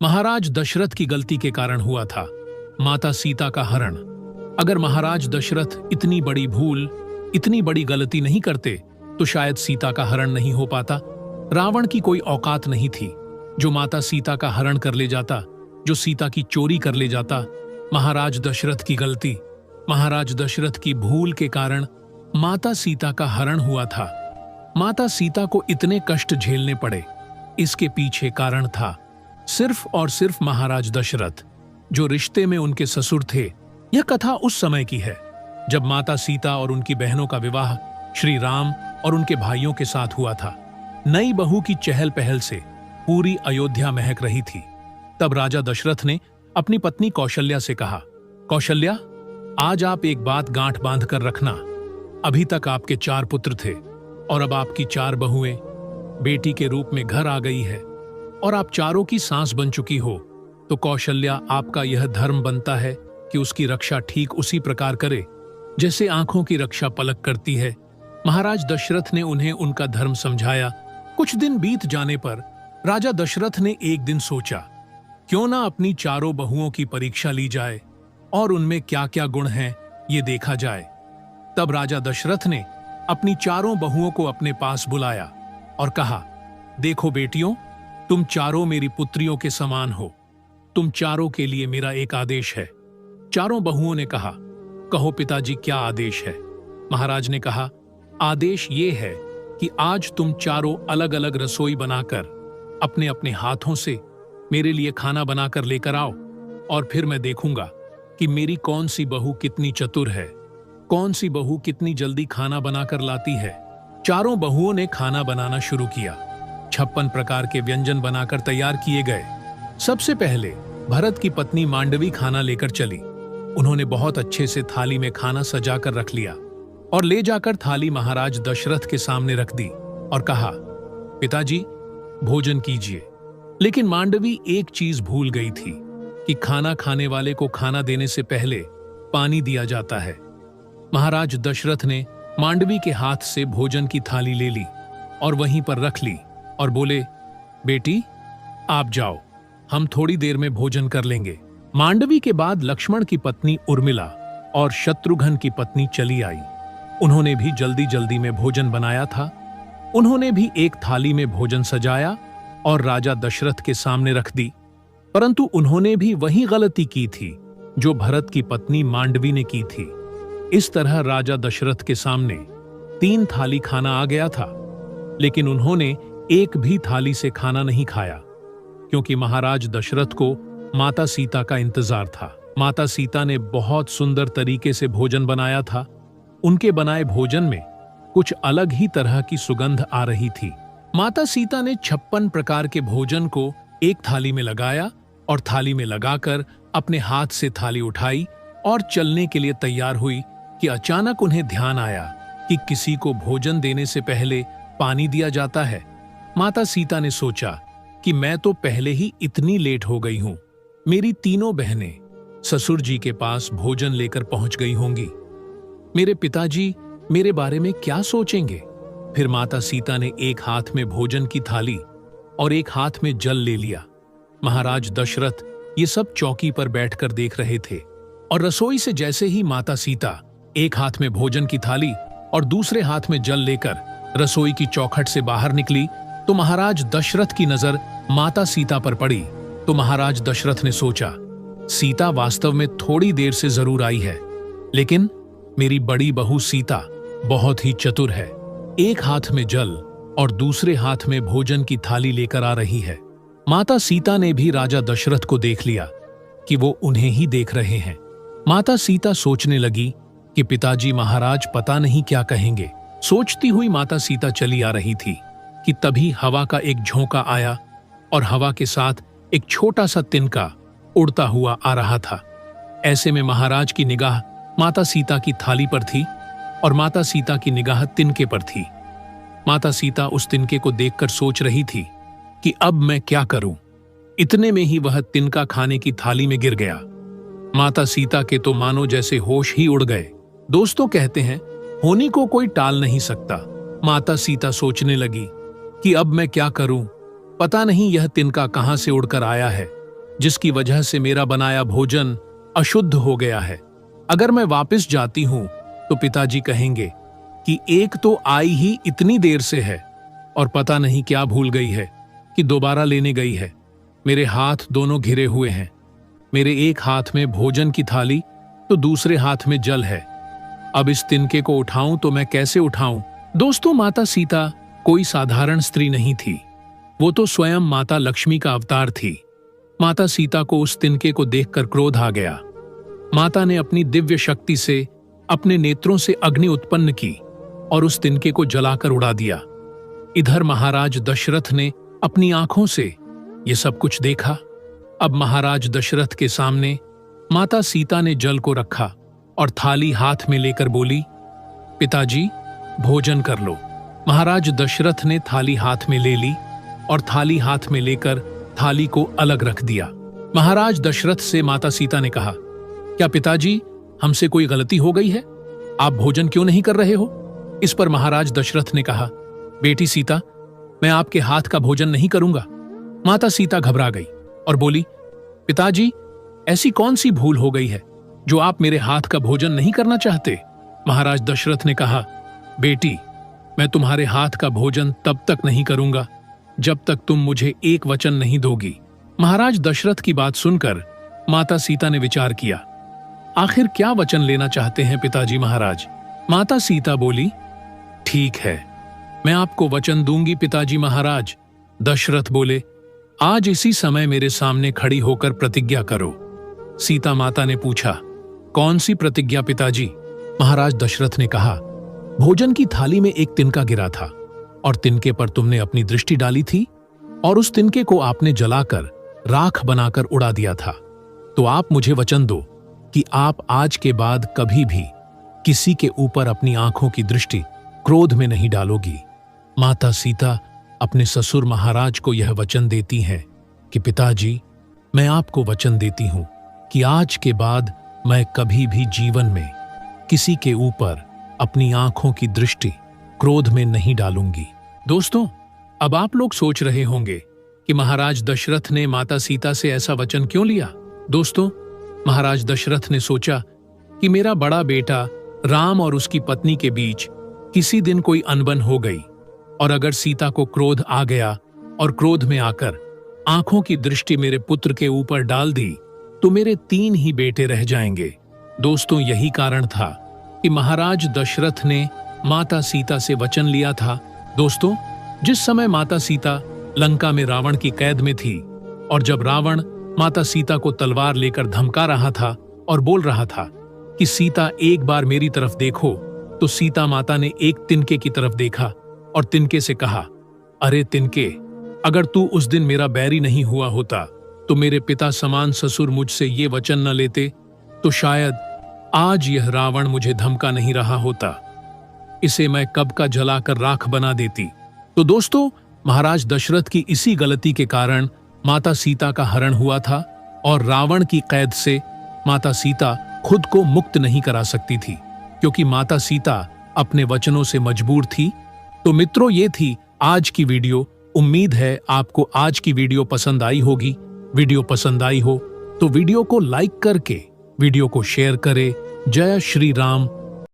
महाराज दशरथ की गलती के कारण हुआ था माता सीता का हरण। अगर महाराज दशरथ इतनी बड़ी भूल, इतनी बड़ी गलती नहीं करते तो शायद सीता का हरण नहीं हो पाता। रावण की कोई औकात नहीं थी जो माता सीता का हरण कर ले जाता, जो सीता की चोरी कर ले जाता। महाराज दशरथ की गलती, महाराज दशरथ की भूल के कारण माता सीता का हरण हुआ था। माता सीता को इतने कष्ट झेलने पड़े, इसके पीछे कारण था सिर्फ और सिर्फ महाराज दशरथ, जो रिश्ते में उनके ससुर थे। यह कथा उस समय की है जब माता सीता और उनकी बहनों का विवाह श्री राम और उनके भाइयों के साथ हुआ था। नई बहू की चहल पहल से पूरी अयोध्या महक रही थी। तब राजा दशरथ ने अपनी पत्नी कौशल्या से कहा, कौशल्या, आज आप एक बात गांठ बांध कर रखना। अभी तक आपके 4 पुत्र थे और अब आपकी 4 बहुएं बेटी के रूप में घर आ गई है और आप चारों की सांस बन चुकी हो, तो कौशल्या, आपका यह धर्म बनता है कि उसकी रक्षा ठीक उसी प्रकार करे जैसे आंखों की रक्षा पलक करती है। महाराज दशरथ ने उन्हें उनका धर्म समझाया। कुछ दिन बीत जाने पर राजा दशरथ ने एक दिन सोचा, क्यों ना अपनी चारों बहुओं की परीक्षा ली जाए और उनमें क्या क्या गुण हैं ये देखा जाए। तब राजा दशरथ ने अपनी चारों बहुओं को अपने पास बुलाया और कहा, देखो बेटियों, तुम चारों मेरी पुत्रियों के समान हो। तुम चारों के लिए मेरा एक आदेश है। चारों बहुओं ने कहा, कहो पिताजी, क्या आदेश है? महाराज ने कहा, आदेश ये है कि आज तुम चारों अलग अलग रसोई बनाकर अपने अपने हाथों से मेरे लिए खाना बनाकर लेकर आओ और फिर मैं देखूंगा कि मेरी कौन सी बहू कितनी चतुर है, कौन सी बहू कितनी जल्दी खाना बनाकर लाती है। चारों बहुओं ने खाना बनाना शुरू किया। 56 प्रकार के व्यंजन बनाकर तैयार किए गए। सबसे पहले भरत की पत्नी मांडवी खाना लेकर चली। उन्होंने बहुत अच्छे से थाली में खाना सजाकर रख लिया और ले जाकर थाली महाराज दशरथ के सामने रख दी और कहा, पिताजी, भोजन कीजिए। लेकिन मांडवी एक चीज भूल गई थी कि खाना खाने वाले को खाना देने से पहले पानी दिया जाता है। महाराज दशरथ ने मांडवी के हाथ से भोजन की थाली ले ली और वहीं पर रख ली और बोले, बेटी, आप जाओ, हम थोड़ी देर में भोजन कर लेंगे। मांडवी के बाद लक्ष्मण की पत्नी उर्मिला और शत्रुघ्न की पत्नी चली आई। उन्होंने भी जल्दी जल्दी में भोजन बनाया था। उन्होंने भी एक थाली में भोजन सजाया और राजा दशरथ के सामने रख दी। परंतु उन्होंने भी वही गलती की थी जो भरत की पत्नी मांडवी ने की थी। इस तरह राजा दशरथ के सामने 3 थाली खाना आ गया था, लेकिन उन्होंने एक भी थाली से खाना नहीं खाया, क्योंकि महाराज दशरथ को माता सीता का इंतजार था। माता सीता ने बहुत सुंदर तरीके से भोजन बनाया था। उनके बनाए भोजन में कुछ अलग ही तरह की सुगंध आ रही थी। माता सीता ने 56 प्रकार के भोजन को एक थाली में लगाया और थाली में लगाकर अपने हाथ से थाली उठाई और चलने के लिए तैयार हुई कि अचानक उन्हें ध्यान आया कि किसी को भोजन देने से पहले पानी दिया जाता है। माता सीता ने सोचा कि मैं तो पहले ही इतनी लेट हो गई हूं, मेरी तीनों बहनें ससुर जी के पास भोजन लेकर पहुंच गई होंगी। मेरे पिताजी मेरे बारे में क्या सोचेंगे? फिर माता सीता ने एक हाथ में भोजन की थाली और एक हाथ में जल ले लिया। महाराज दशरथ ये सब चौकी पर बैठकर देख रहे थे और रसोई से जैसे ही माता सीता एक हाथ में भोजन की थाली और दूसरे हाथ में जल लेकर रसोई की चौखट से बाहर निकली, तो महाराज दशरथ की नजर माता सीता पर पड़ी। तो महाराज दशरथ ने सोचा, सीता वास्तव में थोड़ी देर से जरूर आई है, लेकिन मेरी बड़ी बहू सीता बहुत ही चतुर है। एक हाथ में जल और दूसरे हाथ में भोजन की थाली लेकर आ रही है। माता सीता ने भी राजा दशरथ को देख लिया कि वो उन्हें ही देख रहे हैं। माता सीता सोचने लगी कि पिताजी महाराज पता नहीं क्या कहेंगे। सोचती हुई माता सीता चली आ रही थी कि तभी हवा का एक झोंका आया और हवा के साथ एक छोटा सा तिनका उड़ता हुआ आ रहा था। ऐसे में महाराज की निगाह माता सीता की थाली पर थी और माता सीता की निगाह तिनके पर थी। माता सीता उस तिनके को देखकर सोच रही थी कि अब मैं क्या करूं। इतने में ही वह तिनका खाने की थाली में गिर गया। माता सीता के तो मानो जैसे होश ही उड़ गए। दोस्तों कहते हैं, होनी को कोई टाल नहीं सकता। माता सीता सोचने लगी कि अब मैं क्या करूं, पता नहीं यह तिनका कहां से उड़कर आया है जिसकी वजह से मेरा बनाया भोजन अशुद्ध हो गया है। अगर मैं वापस जाती हूं तो पिताजी कहेंगे कि एक तो आई ही इतनी देर से है और पता नहीं क्या भूल गई है कि दोबारा लेने गई है। मेरे हाथ दोनों घिरे हुए हैं। मेरे एक हाथ में भोजन की थाली तो दूसरे हाथ में जल है। अब इस तिनके को उठाऊं तो मैं कैसे उठाऊं? दोस्तों, माता सीता कोई साधारण स्त्री नहीं थी। वो तो स्वयं माता लक्ष्मी का अवतार थी। माता सीता को उस तिनके को देखकर क्रोध आ गया। माता ने अपनी दिव्य शक्ति से अपने नेत्रों से अग्नि उत्पन्न की और उस तिनके को जलाकर उड़ा दिया। इधर महाराज दशरथ ने अपनी आंखों से ये सब कुछ देखा। अब महाराज दशरथ के सामने माता सीता ने जल को रखा और थाली हाथ में लेकर बोली, पिताजी, भोजन कर लो। महाराज दशरथ ने थाली हाथ में ले ली और थाली हाथ में लेकर थाली को अलग रख दिया। महाराज दशरथ से माता सीता ने कहा, क्या पिताजी, हमसे कोई गलती हो गई है? आप भोजन क्यों नहीं कर रहे हो? इस पर महाराज दशरथ ने कहा, बेटी सीता, मैं आपके हाथ का भोजन नहीं करूंगा। माता सीता घबरा गई और बोली, पिताजी, ऐसी कौन सी भूल हो गई है जो आप मेरे हाथ का भोजन नहीं करना चाहते? महाराज दशरथ ने कहा, बेटी, मैं तुम्हारे हाथ का भोजन तब तक नहीं करूंगा जब तक तुम मुझे एक वचन नहीं दोगी। महाराज दशरथ की बात सुनकर माता सीता ने विचार किया। आखिर क्या वचन लेना चाहते हैं पिताजी महाराज? माता सीता बोली, ठीक है, मैं आपको वचन दूंगी पिताजी महाराज। दशरथ बोले, आज इसी समय मेरे सामने खड़ी होकर प्रतिज्ञा करो। सीता माता ने पूछा, कौन सी प्रतिज्ञा पिताजी? महाराज दशरथ ने कहा, भोजन की थाली में एक तिनका गिरा था और तिनके पर तुमने अपनी दृष्टि डाली थी और उस तिनके को आपने जलाकर राख बनाकर उड़ा दिया था। तो आप मुझे वचन दो कि आप आज के बाद कभी भी किसी के ऊपर अपनी आंखों की दृष्टि क्रोध में नहीं डालोगी। माता सीता अपने ससुर महाराज को यह वचन देती हैं कि पिताजी, मैं आपको वचन देती हूं कि आज के बाद मैं कभी भी जीवन में किसी के ऊपर अपनी आंखों की दृष्टि क्रोध में नहीं डालूंगी। दोस्तों, अब आप लोग सोच रहे होंगे कि महाराज दशरथ ने माता सीता से ऐसा वचन क्यों लिया? दोस्तों, महाराज दशरथ ने सोचा कि मेरा बड़ा बेटा राम और उसकी पत्नी के बीच किसी दिन कोई अनबन हो गई और अगर सीता को क्रोध आ गया और क्रोध में आकर आंखों की दृष्टि मेरे पुत्र के ऊपर डाल दी तो मेरे 3 ही बेटे रह जाएंगे। दोस्तों, यही कारण था कि महाराज दशरथ ने माता सीता से वचन लिया था। दोस्तों, जिस समय माता सीता लंका में रावण की कैद में थी और जब रावण माता सीता को तलवार लेकर धमका रहा था और बोल रहा था कि सीता एक बार मेरी तरफ देखो, तो सीता माता ने एक तिनके की तरफ देखा और तिनके से कहा, अरे तिनके, अगर तू उस दिन मेरा बैरी नहीं हुआ होता तो मेरे पिता समान ससुर मुझसे ये वचन न लेते तो शायद आज यह रावण मुझे धमका नहीं रहा होता। इसे मैं कब का जलाकर राख बना देती। तो दोस्तों, महाराज दशरथ की इसी गलती के कारण माता सीता का हरण हुआ था और रावण की कैद से माता सीता खुद को मुक्त नहीं करा सकती थी क्योंकि माता सीता अपने वचनों से मजबूर थी। तो मित्रों, ये थी आज की वीडियो। उम्मीद है आपको आज की वीडियो पसंद आई होगी। वीडियो पसंद आई हो तो वीडियो को लाइक करके वीडियो को शेयर करें। जय श्री राम।